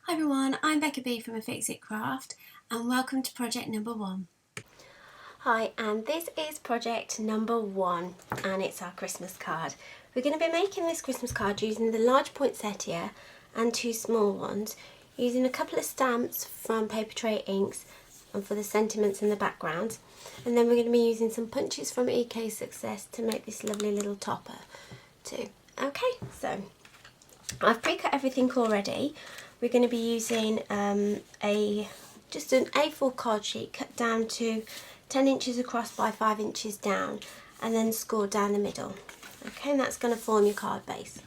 Hi everyone, I'm Becka B from affixitcraft and welcome to project number 1. Hi, and this is project number 1 and it's our Christmas card. We're going to be making this Christmas card using the large poinsettia and 2 small ones, using a couple of stamps from paper tray inks and for the sentiments in the background, and then we're going to be using some punches from EK Success to make this lovely little topper too. Okay, so I've pre-cut everything already. We're going to be using just an A4 card sheet cut down to 10 inches across by 5 inches down and then scored down the middle. Okay, and that's going to form your card base.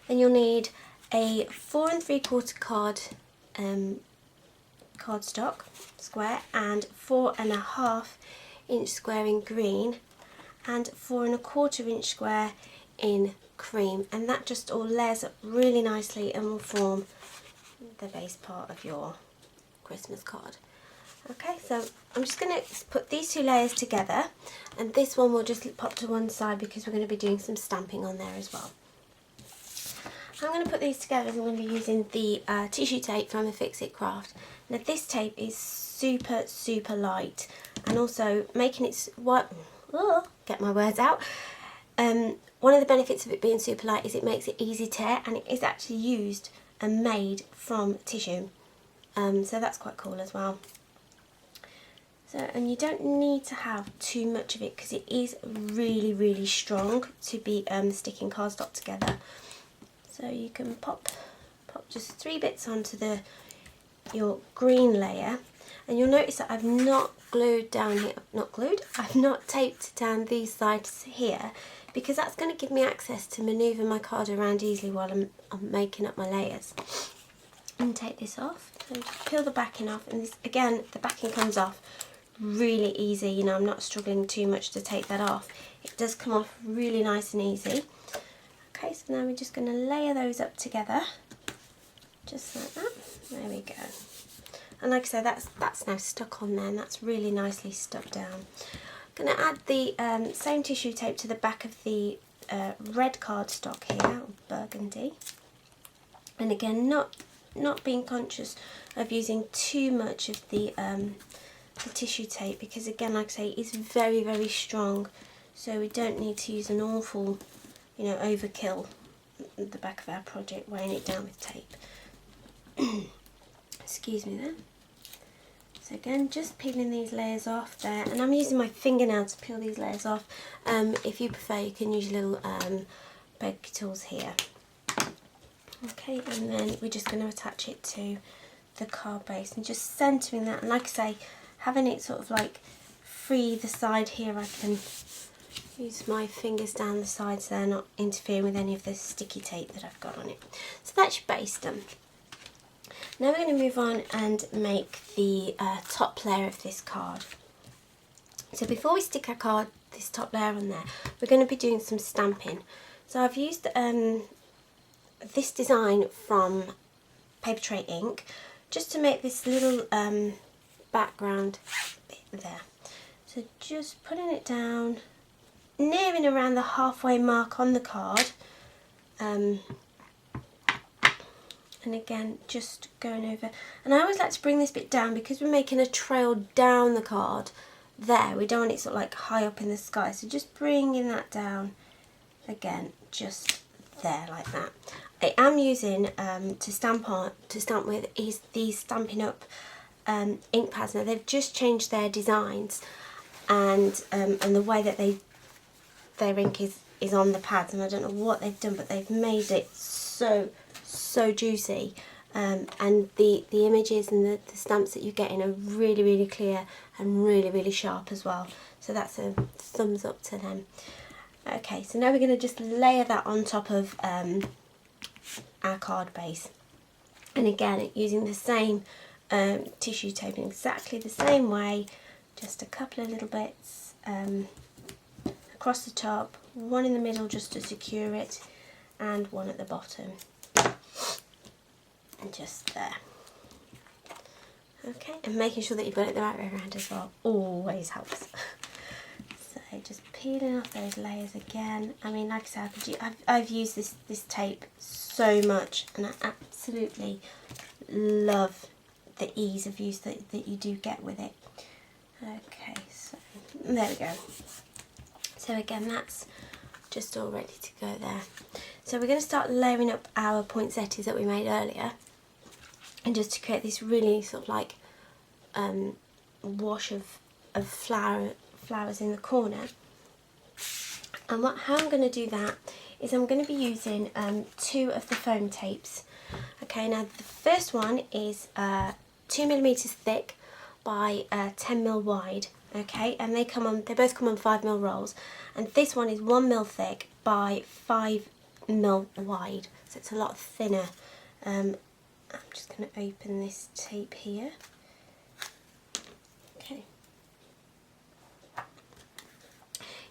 Then you'll need a 4 3/4 cardstock square and 4 1/2 inch square in green and 4 1/4 inch square in cream, and that just all layers up really nicely and will form the base part of your Christmas card. Okay, so I'm just going to put these 2 layers together, and this one will just pop to one side because we're going to be doing some stamping on there as well. I'm going to put these together and I'm going to be using the tissue tape from affixitcraft. Now this tape is super light, and also making it get my words out. One of the benefits of it being super light is it makes it easy to tear, and it is actually used and made from tissue, so that's quite cool as well. So, and you don't need to have too much of it because it is really strong to be sticking cardstock together. So you can pop just 3 bits onto your green layer, and you'll notice that I've not glued down here, I've not taped down these sides here, because that's going to give me access to manoeuvre my card around easily while I'm making up my layers. And take this off, so just peel the backing off, and this, again, the backing comes off really easy, you know, I'm not struggling too much to take that off. It does come off really nice and easy. Okay, so now we're just going to layer those up together, just like that. There we go. And like I said, that's now stuck on there, and that's really nicely stuck down. I'm going to add the same tissue tape to the back of the red cardstock here, burgundy. And again, not being conscious of using too much of the tissue tape, because again, like I say, it's very strong, so we don't need to use an awful, you know, overkill at the back of our project, weighing it down with tape. Excuse me there. So again, just peeling these layers off there, and I'm using my fingernail to peel these layers off. If you prefer, you can use little Becka tools here. Okay, and then we're just going to attach it to the card base and just centering that, and like I say, having it sort of like free the side here, I can use my fingers down the sides there, not interfering with any of the sticky tape that I've got on it. So that's your base done. Now we're going to move on and make the top layer of this card. So before we stick our card, this top layer on there, we're going to be doing some stamping. So I've used this design from paper tray ink just to make this little background bit there. So just putting it down, nearing around the halfway mark on the card, and again just going over, and I always like to bring this bit down because we're making a trail down the card there. We don't want it sort of like high up in the sky, so just bringing that down again, just there like that. I am using to stamp with is these Stampin' Up ink pads. Now they've just changed their designs and the way that their ink is on the pads, and I don't know what they've done, but they've made it so juicy, and the images and the stamps that you get in are really clear and really sharp as well, so that's a thumbs up to them. Okay, so now we're going to just layer that on top of our card base, and again using the same tissue tape in exactly the same way, just a couple of little bits across the top, one in the middle just to secure it, and one at the bottom, and just there. Okay, and making sure that you've got it the right way around as well always helps. So just peeling off those layers again. I mean, like I said, I've used this tape so much, and I absolutely love the ease of use that you do get with it. Okay, so there we go. So again, that's just all ready to go there. So we're going to start layering up our poinsettias that we made earlier, and just to create this really sort of like wash of flowers in the corner. And how I'm going to do that is I'm going to be using 2 of the foam tapes. Okay, now the first one is 2mm thick by 10mm wide. Okay, and they both come on 5mm rolls, and this one is 1mm thick by 5mm wide, so it's a lot thinner. I'm just going to open this tape here. Okay.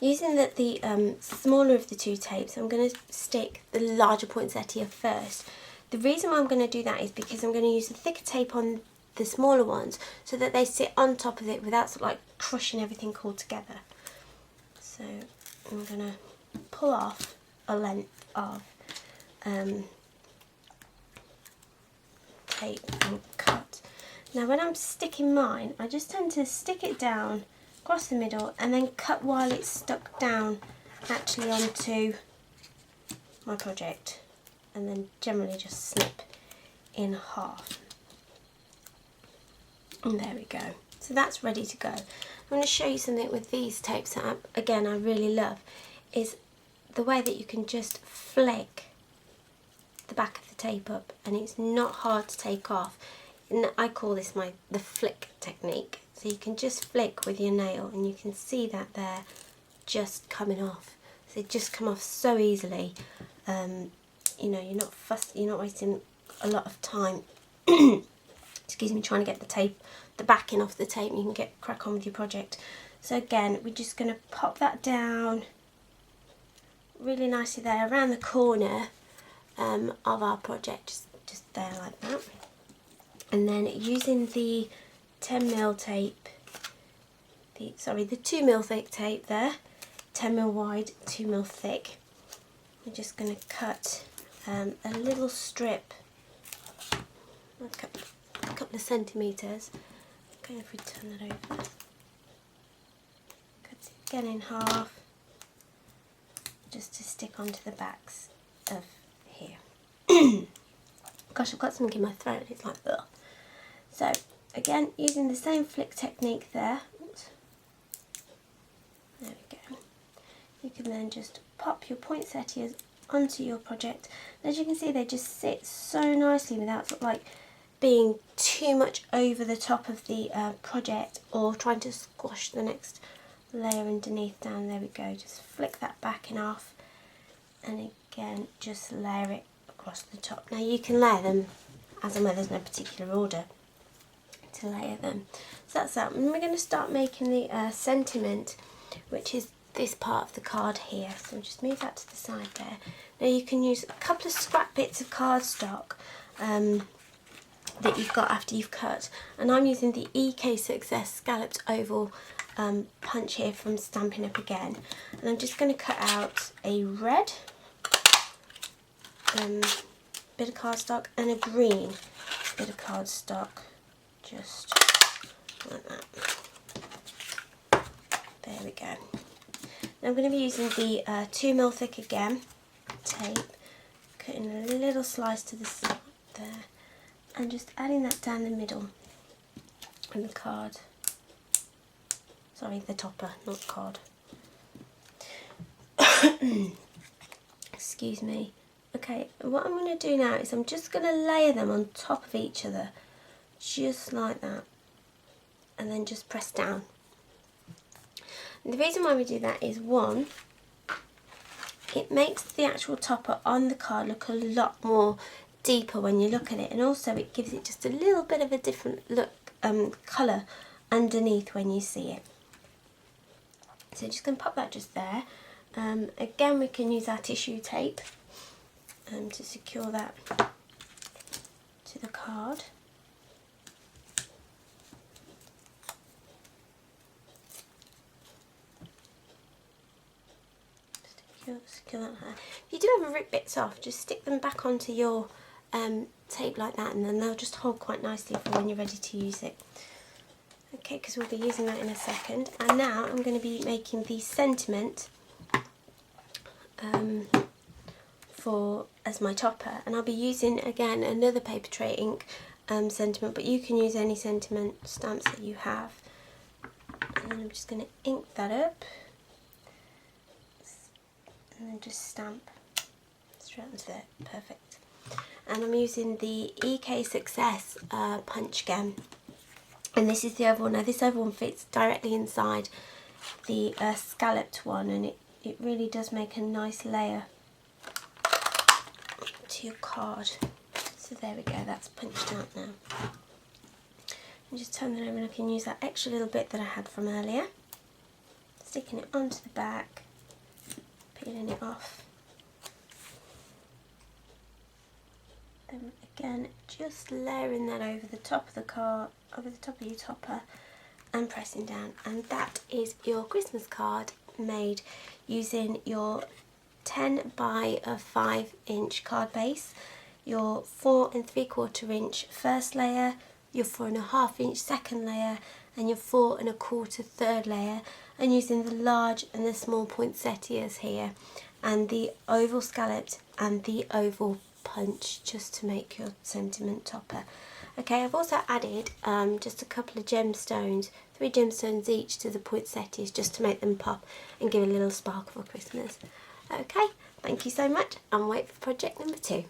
Using the smaller of the 2 tapes, I'm going to stick the larger poinsettia first. The reason why I'm going to do that is because I'm going to use the thicker tape on the smaller ones so that they sit on top of it without sort of like crushing everything all together. So I'm going to pull off a length of tape and cut. Now when I'm sticking mine, I just tend to stick it down across the middle and then cut while it's stuck down actually onto my project, and then generally just snip in half. And there we go. So that's ready to go. I'm going to show you something with these tapes that I really love, is the way that you can just flick the back of the tape up and it's not hard to take off. And I call this the flick technique. So you can just flick with your nail and you can see that they're just coming off. So they just come off so easily. You know, you're not wasting a lot of time excuse me, trying to get the backing off the tape, and you can crack on with your project. So again, we're just going to pop that down really nicely there around the corner of our project, just there like that. And then using the 10mm tape, the 2mm thick tape there, 10mm wide, 2mm thick, we're just going to cut a little strip, a couple of centimetres. Okay, if we turn that over, cut it again in half, just to stick onto the backs of here. Gosh, I've got something in my throat, it's like, ugh. So again, using the same flick technique there. Oops. There we go. You can then just pop your poinsettias onto your project. And as you can see, they just sit so nicely without sort of like being too much over the top of the project or trying to squash the next layer underneath down. There we go, just flick that back in half and again just layer it across the top. Now you can layer them as and when, there's no particular order to layer them. So that's that. And we're going to start making the sentiment, which is this part of the card here. So we'll just move that to the side there. Now you can use a couple of scrap bits of cardstock that you've got after you've cut, and I'm using the EK Success Scalloped Oval punch here from Stampin' Up! Again, and I'm just going to cut out a red bit of cardstock and a green bit of cardstock, just like that. There we go. Now I'm going to be using the 2mm thick again tape, cutting a little slice to the side there, and just adding that down the middle on the card. Sorry, the topper, not card. Excuse me. Okay, what I'm going to do now is I'm just going to layer them on top of each other, just like that, and then just press down. And the reason why we do that is, one, it makes the actual topper on the card look a lot more deeper when you look at it, and also it gives it just a little bit of a different look, colour underneath when you see it. So just going to pop that just there. Again, we can use our tissue tape to secure that to the card. Secure that. If you do ever rip bits off, just stick them back onto your tape like that, and then they'll just hold quite nicely for when you're ready to use it. Okay, because we'll be using that in a second. And now I'm going to be making the sentiment as my topper, and I'll be using again another paper tray ink sentiment, but you can use any sentiment stamps that you have. And then I'm just going to ink that up and then just stamp straight onto there. Perfect. And I'm using the EK Success punch gem, and this is the oval. Now this oval one fits directly inside the scalloped one, and it really does make a nice layer to your card. So there we go, that's punched out now. And just turn that over, and I can use that extra little bit that I had from earlier, sticking it onto the back, peeling it off. Then again, just layering that over the top of the card, over the top of your topper, and pressing down. And that is your Christmas card made using your 10 by a 5 inch card base, your 4 3/4 inch first layer, your 4 1/2 inch second layer, and your 4 1/4 third layer, and using the large and the small poinsettias here, and the oval scalloped and the oval punch, just to make your sentiment topper. Okay, I've also added just a couple of gemstones, 3 gemstones each to the poinsettias, just to make them pop and give a little sparkle for Christmas. Okay, thank you so much, and wait for project number 2.